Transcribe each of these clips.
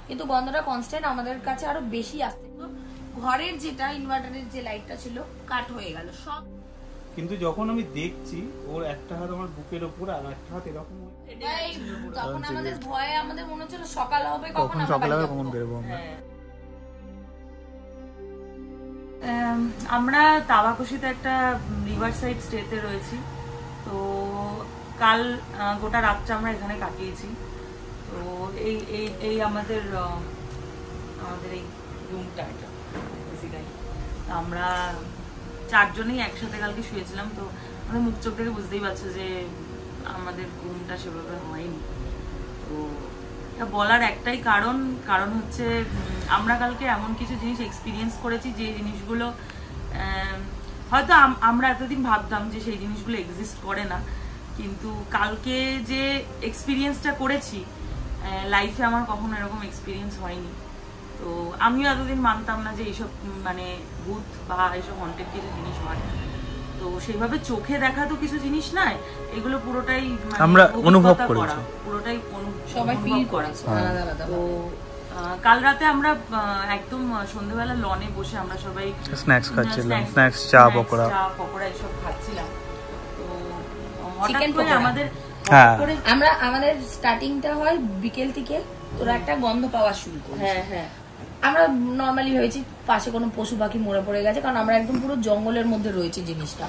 কিন্তু গন্ধটা কনস্ট্যান্ট আমাদের কাছে আরো বেশি আসছে। ঘরের যেটা ইনভার্টারের যে লাইটটা ছিল কাট হয়ে গেল সব। কিন্তু যখন আমি দেখছি ওর একটা হাত আমার বুকের উপর আর একটা হাত এরকম, তখন আমাদের ভয়ে আমাদের মনে হচ্ছিল সকাল হবে কখন বেরোবো আমরা তাবাকুশিতে একটা রিভার সাইড স্টেতে রয়েছি। তো কাল গোটা রাতটা আমরা এখানে কাটিয়েছি। তো এই আমাদের এই রুমটা, এটা বেসিক্যালি আমরা চারজনেই একসাথে কালকে শুয়েছিলাম। তো আমাদের মুখ চোখ থেকে বুঝতেই পারছো যে আমাদের ঘুমটা সেভাবে হয়নি। তো এটা বলার একটাই কারণ হচ্ছে আমরা কালকে এমন কিছু জিনিস এক্সপিরিয়েন্স করেছি যে জিনিসগুলো হয়তো আমরা এতদিন ভাবতাম যে সেই জিনিসগুলো এক্সিস্ট করে না, কিন্তু কালকে যে এক্সপিরিয়েন্সটা করেছি লাইফে আমার কখনো এরকম এক্সপিরিয়েন্স হয়নি। তো আমিও এতদিন মানতাম না যে এইসব মানে ভূত বা এইসব হন্টেড কিছু জিনিস হয়। তো সেইভাবে চোখে দেখা তো কিছু জিনিস নয়, এগুলো পুরোটাই আমরা অনুভব করেছি, পুরোটাই সবাই ফিল করেছে আলাদা আলাদা। তো কাল রাতে আমরা একদম সন্ধ্যাবেলা লনে বসে আমরা সবাই স্ন্যাক্স খাচ্ছিলাম, স্ন্যাক্স চা পকোড়া এইসব খাচ্ছিলাম। তো হঠাৎ করে আমাদের আমাদের স্টার্টিংটা হয় বিকেল থেকে, তোরা একটা গন্ধ পাওয়া শুরু করি। হ্যাঁ আমরা নর্মালি ভেবেছি পাশে কোনো পশু পাখি মরে পড়ে গেছে, কারণ আমরা একদম পুরো জঙ্গলের মধ্যে রয়েছে জিনিসটা।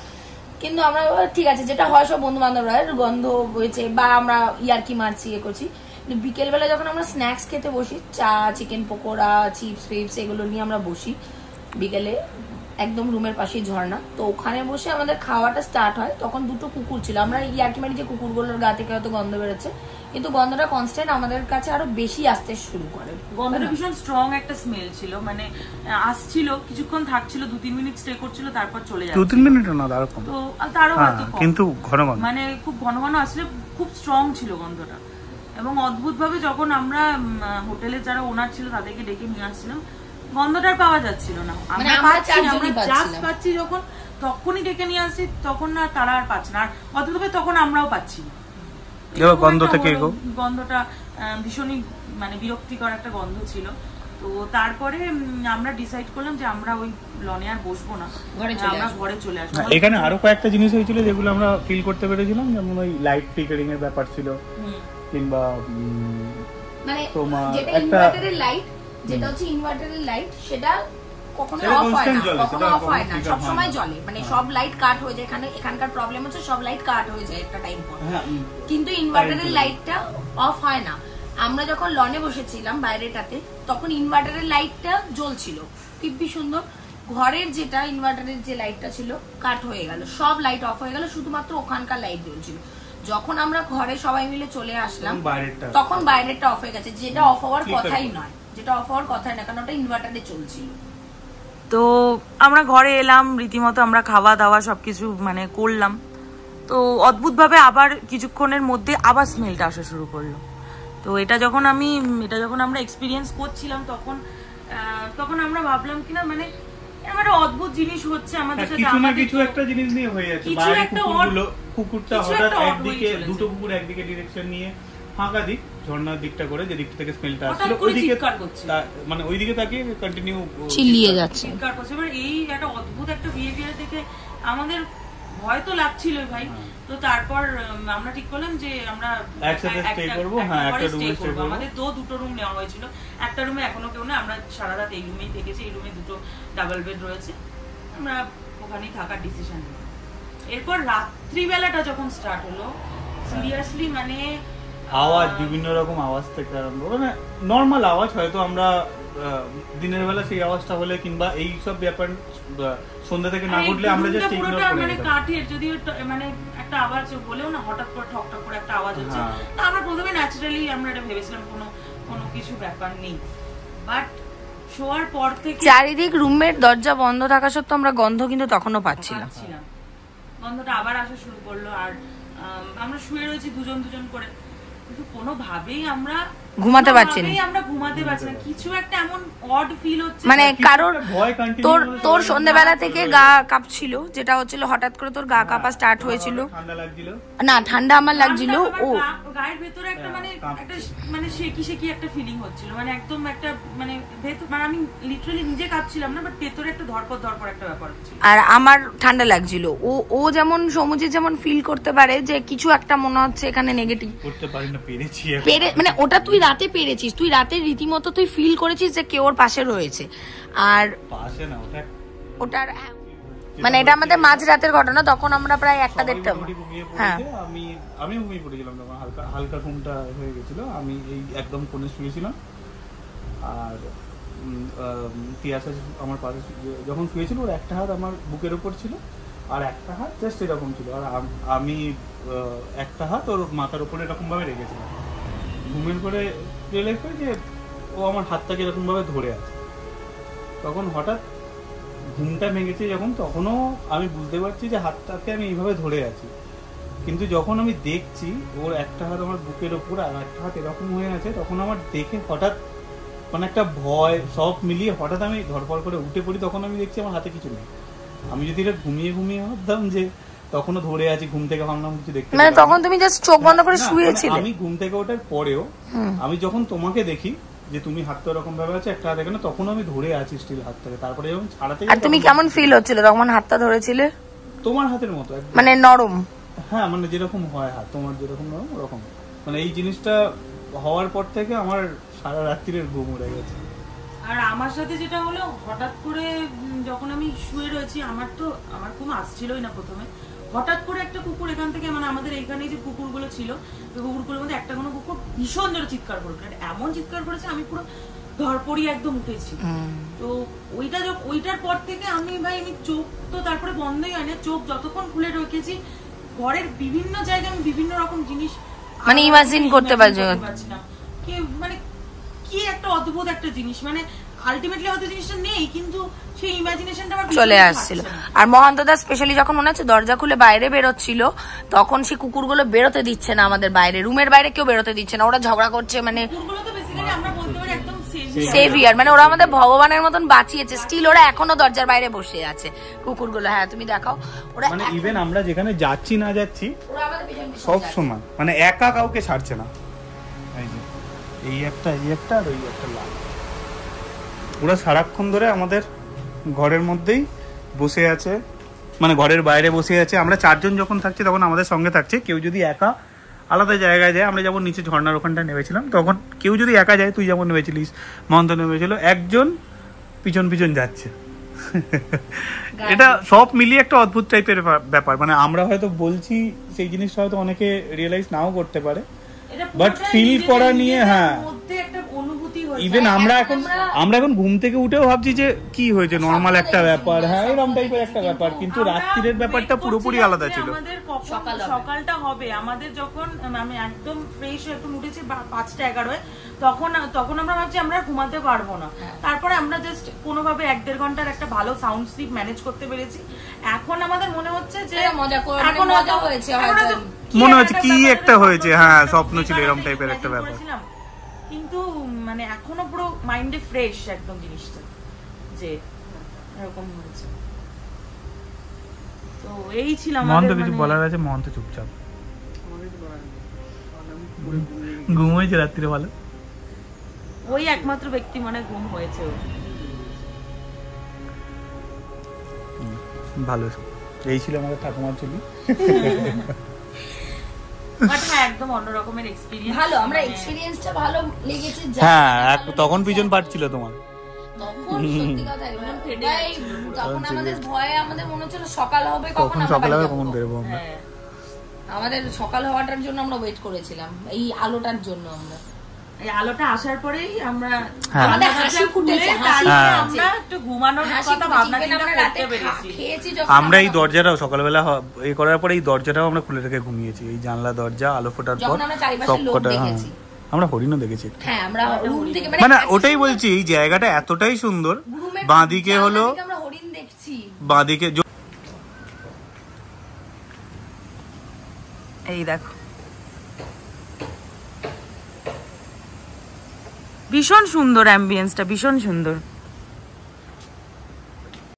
কিন্তু আমরা ঠিক আছে যেটা হয় সব বন্ধু বান্ধবরা গন্ধ হয়েছে বা আমরা ইয়ার্কি মারছি ইয়ে করছি। কিন্তু বিকেলবেলা যখন আমরা স্ন্যাক্স খেতে বসি, চা, চিকেন পকোড়া, চিপস ফিপস এগুলো নিয়ে আমরা বসি বিকেলে, একদম রুমের পাশেই ঝর্ণা। তো ওখানে বসে আমাদের খাওয়াটা স্টার্ট হয়। তখন দুটো কুকুর ছিল, আমরা ইয়ার্কি মারি যে কুকুরগুলোর গা থেকে হয়তো গন্ধ বেরোচ্ছে, কিন্তু গন্ধটা কনস্ট্যান্ট আমাদের কাছে আরো বেশি আসতে শুরু করে। গন্ধটা ভীষণ স্ট্রং একটা স্মেল ছিল, মানে আসছিল, কিছুক্ষণ থাকছিল, 2-3 মিনিট স্টে করছিল, তারপর চলে যাচ্ছে। 2-3 মিনিট না এরকম, তো তারও হয়তো কম, কিন্তু ঘন ঘন, মানে খুব ঘন ঘন আসলে খুব স্ট্রং ছিল গন্ধটা। এবং অদ্ভুতভাবে যখন আমরা হোটেলে যারা ওনার ছিল তাদেরকে ডেকে নিয়ে আসছিলাম, গন্ধটা পাওয়া যাচ্ছিল না। আমরা পাচ্ছি যখন তখনই ডেকে নিয়ে আসছি, তখন না তারা আর পাচ্ছে না। আর অদ্ভুতভাবে তখন আমরাও পাচ্ছি না। গন্ধটা ভীষণই মানে বিরক্তিকর একটা গন্ধ ছিল। তো তারপরে আমরা ডিসাইড করলাম যে আমরা ওই লনে আর বসবো না, আমরা ঘরে চলে আসবো। এখানে আরো কয়েকটা জিনিস হয়েছিল যেগুলো আমরা ফিল করতে পেরেছিলাম, যেমন ওই লাইট ফ্লিকারিং এর ব্যাপার ছিল, কিংবা মানে যেটা ইনভার্টারের লাইট, যেটা হচ্ছে ইনভার্টারের লাইট, সেটা কখনো অফ হয় না, কখনো অফ হয় না, সব সময় জ্বলে। মানে সব লাইট কাট হয়ে যায়, এখানকার প্রবলেম হচ্ছে সব লাইট কাট হয়ে যায় একটা টাইম পর, কিন্তু ইনভার্টারের লাইটটা অফ হয় না। আমরা যখন লনে বসেছিলাম বাইরেটাতে, তখন ইনভার্টারের লাইটটা জ্বলছিল দিব্যি সুন্দর। ঘরের যেটা ইনভার্টারের যে লাইটটা ছিল কাট হয়ে গেল, সব লাইট অফ হয়ে গেল, শুধুমাত্র ওখানকার লাইট জ্বলছিল। যখন আমরা ঘরে সবাই মিলে চলে আসলাম, তখন বাইরেটা অফ হয়ে গেছে, যেটা অফ হওয়ার কথাই নয়, যেটা অফ হওয়ার কথাই না, কারণ ওটা ইনভার্টারে চলছিল। তো আমরা ঘরে এলাম, রীতিমতো আমরা খাওয়া দাওয়া সবকিছু মানে করলাম। তো অদ্ভুতভাবে আবার কিছুক্ষণের মধ্যে আবার স্মেলটা আসা শুরু করলো। তো এটা যখন আমরা এক্সপিরিয়েন্স করছিলাম, তখন আমরা ভাবলাম কিনা মানে একটা অদ্ভুত জিনিস হচ্ছে আমাদের সাথে, কিছু না কিছু একটা জিনিস নিয়ে হয়ে যাচ্ছে। কুকুরটা হঠাৎ একদিকে, দুটো কুকুর একদিকে ডিরেকশন নিয়ে ফাঁকা দিক, ঝর্ণার দিকটা করে, যে দিক থেকে স্মেলটা আসছিল ওইদিকে, মানে ওইদিকে তাকিয়ে কন্টিনিউ চিল্লিয়ে যাচ্ছে, চিৎকার করছে। এবার এই একটা অদ্ভুত একটা বিহেভিয়ার দেখে আমাদের ভয় তো লাগছিল ভাই। তো তারপর আমরা ঠিক করলাম যে আমরা একসাথে স্টে করব। একটা রুমে স্টে করব। আমাদের দুটো রুম নেওয়া হয়েছিল, একটা রুমে এখনো কেউ নেই, আমরা সারা রাত এই রুমেই থেকেছি। এই রুমে দুটো ডাবল বেড রয়েছে, আমরা ওখানেই থাকার ডিসিশন নিই। এরপর রাত্রিবেলাটা যখন স্টার্ট হলো, সিরিয়াসলি মানে আওয়াজ, বিভিন্ন রকম আওয়াজ থেকে আরম্ভ, মানে নর্মাল আওয়াজ, হয়তো আমরা দিনের বেলা সেই আওয়াজটা হলে কিংবা এই সব ব্যাপার সন্ধ্যা থেকে না ঘটলে আমরা জাস্ট ইগনোর করে মানে কাঠের যদি মানে একটা আওয়াজ বলেও না, হঠাৎ করে ঠক ঠক করে একটা আওয়াজ হচ্ছে, আমরা প্রথমে ন্যাচারালি আমরা এটা ভেবেছিলাম কোনো কিছু ব্যাপার নেই। বাট শোয়ার পর থেকে চারিদিক রুমের দরজা বন্ধ থাকা সত্ত্বেও আমরা গন্ধ কিন্তু তখনও পাচ্ছিলাম। গন্ধটা আবার আসা শুরু করলো। আর আমরা শুয়ে রয়েছি দুজন করে, কিন্তু কোনোভাবেই আমরা ঘুমাতে পারছি না, আমরা ঘুমাতে পারছি না, কিছু একটা এমন অড ফিল হচ্ছে, মানে কারোর তোর সন্ধ্যাবেলা থেকে গা কাঁপছিল, যেটা হচ্ছিল হঠাৎ করে তোর গা কাঁপা স্টার্ট হয়েছিল। না ঠান্ডা আমার লাগছিল, ও গায়ের ভেতরে একটা মানে একটা মানে শেকি একটা ফিলিং হচ্ছিল, মানে একদম একটা মানে ভেতর, মানে আমি লিটারালি নিজে কাঁপছিলাম না, বাট ভেতরে একটা ধরপড় একটা ব্যাপার হচ্ছিল। আর আমার ঠান্ডা লাগছিল। ও যেমন সমুদ্রে যেমন ফিল করতে পারে যে কিছু একটা মনে হচ্ছে এখানে নেগেটিভ, করতে পারি না, পেরেছি মানে ওটা তুই রাতে পেরেছিস, তুই রাতে রীতিমতো তুই ফিল করেছিস যে কেউ ওর পাশে রয়েছে। আর পাশে না, ওটার মানে এটা আমাদের মাঝ রাতের ঘটনা, তখন আমরা প্রায় 1-1:30। হ্যাঁ আমি ঘুমিয়ে পড়েছিলাম, তখন হালকা ঘুমটা হয়ে গেছিল, আমি এই একদম কোণে শুয়েছিলাম। আর তিয়াসা আমার পাশে যখন শুয়েছিল, ওর একটা হাত আমার বুকের উপর ছিল আর একটা হাত জাস্ট এরকম ছিল, আর আমি একটা হাত ওর মাথার উপরে এরকম ভাবে রেখেছিলাম। ঘুমের পরে রিয়েলাইজ করি যে ও আমার হাতটাকে এরকম ভাবে ধরে আছে। তখন হঠাৎ ঘুমটা ভেঙেছে যখন, তখনও আমি বুঝতে পারছি যে হাতটাকে আমি এইভাবে ধরে আছি, কিন্তু যখন আমি দেখছি ওর একটা হাত আমার বুকের ওপর আর একটা হাত এরকম হয়ে আছে, তখন আমার দেখে হঠাৎ মানে একটা ভয় সব মিলিয়ে হঠাৎ আমি ধরপড় করে উঠে পড়ি। তখন আমি দেখছি আমার হাতে কিছু নেই। আমি যদি এটা ঘুমিয়ে ভাবতাম যে তখনও ধরে আছি, ঘুম থেকে ভাবলাম কিছু দেখতে, মানে তখন তুমি জাস্ট চোখ বন্ধ করে শুয়েছিলে। আমি ঘুম থেকে ওঠার পরেও আমি যখন তোমাকে দেখি যে তুমি হাতটা এরকম ভাবে আছে, একটা হাত এখানে, তখন আমি ধরে আছি স্টিল হাতটাকে। তারপরে যখন ছাড়াতে, আর তুমি কেমন ফিল হচ্ছিল তখন হাতটা ধরেছিলে? তোমার হাতের মতো, মানে নরম। হ্যাঁ, মানে যেরকম হয় হাত তোমার যেরকম নরম ওরকম। মানে এই জিনিসটা হওয়ার পর থেকে আমার সারা রাত্রির ঘুম উড়ে গেছে। আর আমার সাথে যেটা হলো, হঠাৎ করে যখন আমি শুয়ে রয়েছি, আমার ঘুম আসছিলই না প্রথমে। হঠাৎ করে একটা কুকুর এখান থেকে, মানে আমাদের এইখানে যে কুকুরগুলো ছিল, ওই কুকুরগুলোর মধ্যে একটা কোনো কুকুর ভীষণ জোরে চিৎকার করেছে, এমন চিৎকার করেছে আমি পুরো ধরপড়ি একদম উঠেছি। তো ওইটার পর থেকে আমি চোখ তো তারপরে বন্ধই হয় না, চোখ যতক্ষণ খুলে রেখেছি, ঘরের বিভিন্ন জায়গায় আমি বিভিন্ন রকম জিনিস মানে ইমাজিন করতে পারছি না, কি মানে কি একটা অদ্ভুত একটা জিনিস, মানে আলটিমেটলি হয়তো জিনিসটা নেই, কিন্তু সেই ইমাজিনেশনটা আমার চলে আসছিল। আর মহন্তদা স্পেশালি যখন মনে হচ্ছে দরজা খুলে বাইরে বেরোচ্ছিল, তখন সেই কুকুরগুলো বেরোতে দিচ্ছে না আমাদের বাইরে, রুমের বাইরে কেউ বেরোতে দিচ্ছে না, ওরা ঝগড়া করছে। মানে কুকুরগুলো তো বেসিক্যালি আমরা বলতে পারি একদম সেভিয়ার, মানে ওরা আমাদের ভগবানের মতন বাঁচিয়েছে, স্টিল ওরা এখনো দরজার বাইরে বসে আছে কুকুরগুলো। হ্যাঁ তুমি দেখাও, ওরা মানে ইভেন আমরা যেখানে যাচ্ছি না যাচ্ছি সব সময় মানে একা কাউকে ছাড়ছে না। এই একটা আর ওই একটা লাল, ওরা সারাক্ষণ ধরে আমাদের ঘরের মধ্যেই বসে আছে, মানে ঘরের বাইরে বসে আছে। আমরা 4 জন যখন থাকছি তখন আমাদের সঙ্গে থাকছে। কেউ যদি একা আলাদা জায়গায় যায়, আমরা যেমন নিচে ঝর্ণার ওখানটা নেমেছিলাম, তখন কেউ যদি একা যায়, তুই যেমন নেমেছিলিস, মহন্ত নেমেছিল, একজন পিছন পিছন যাচ্ছে। এটা সব মিলিয়ে একটা অদ্ভুত টাইপের ব্যাপার। মানে আমরা হয়তো বলছি সেই জিনিসটা হয়তো অনেকে রিয়েলাইজ নাও করতে পারে, বাট ফিল করা নিয়ে হ্যাঁ ইভেন আমরা এখন ঘুম থেকে উঠেও ভাবছি যে কি হয়েছে, নর্মাল একটা ব্যাপার, হ্যাঁ এরকম টাইপের একটা ব্যাপার, কিন্তু রাত্রির ব্যাপারটা পুরোপুরি আলাদা ছিল। সকালটা হবে আমাদের, যখন আমি একদম ফ্রেশ একদম উঠেছি 5টা-11 তখন আমরা ভাবছি আমরা ঘুমাতে পারবো না। তারপরে আমরা জাস্ট কোনোভাবে 1-1.5 ঘন্টার একটা ভালো সাউন্ড স্লিপ ম্যানেজ করতে পেরেছি। এখন আমাদের মনে হচ্ছে যে এখন মনে হচ্ছে কি একটা হয়েছে, হ্যাঁ স্বপ্ন ছিল এরকম টাইপের একটা ব্যাপার, কিন্তু মানে এখনো পুরো মাইন্ডে ফ্রেশ একদম জিনিসটা যে এরকম হয়েছে। তো এই ছিল আমাদের, মহন্ত কিছু বলার আছে? মহন্ত চুপচাপ ঘুম হয়েছে রাত্রিরে, ভালো ওই একমাত্র ব্যক্তি মানে ঘুম হয়েছে। ভালো, এই ছিল আমাদের ঠাকুমার ছবি। একদম অন্যরকমের এক্সপেরিয়েন্স, ভালো, আমরা এক্সপেরিয়েন্সটা ভালো লেগেছে। হ্যাঁ তখন পিছন পাচ্ছিল তোমার, তখন সত্যি কথা তখন আমাদের ভয়ে আমাদের মনে হচ্ছিল সকাল হবে, কখন বেরোবো আমরা। আমাদের সকাল হওয়াটার জন্য আমরা ওয়েট করেছিলাম, এই আলোটার জন্য। আমরা এই আলোটা আসার পরেই আমরা আমাদের হাসি ফুটেছে, আমরা একটু ঘুমানোর কথা ভাবনা চিন্তা করতে পেরেছি। আমরা এই দরজাটাও সকালবেলা এই করার পরে এই দরজাটাও আমরা খুলে রেখে ঘুমিয়েছি, এই জানলা দরজা আলো ফোটার পর সবকটা। আমরা হরিণও দেখেছি, মানে ওটাই বলছি, এই জায়গাটা এতটাই সুন্দর। বাঁদিকে হলো, বাঁদিকে এই দেখো ভীষণ সুন্দর অ্যাম্বিয়েন্সটা, ভীষণ সুন্দর।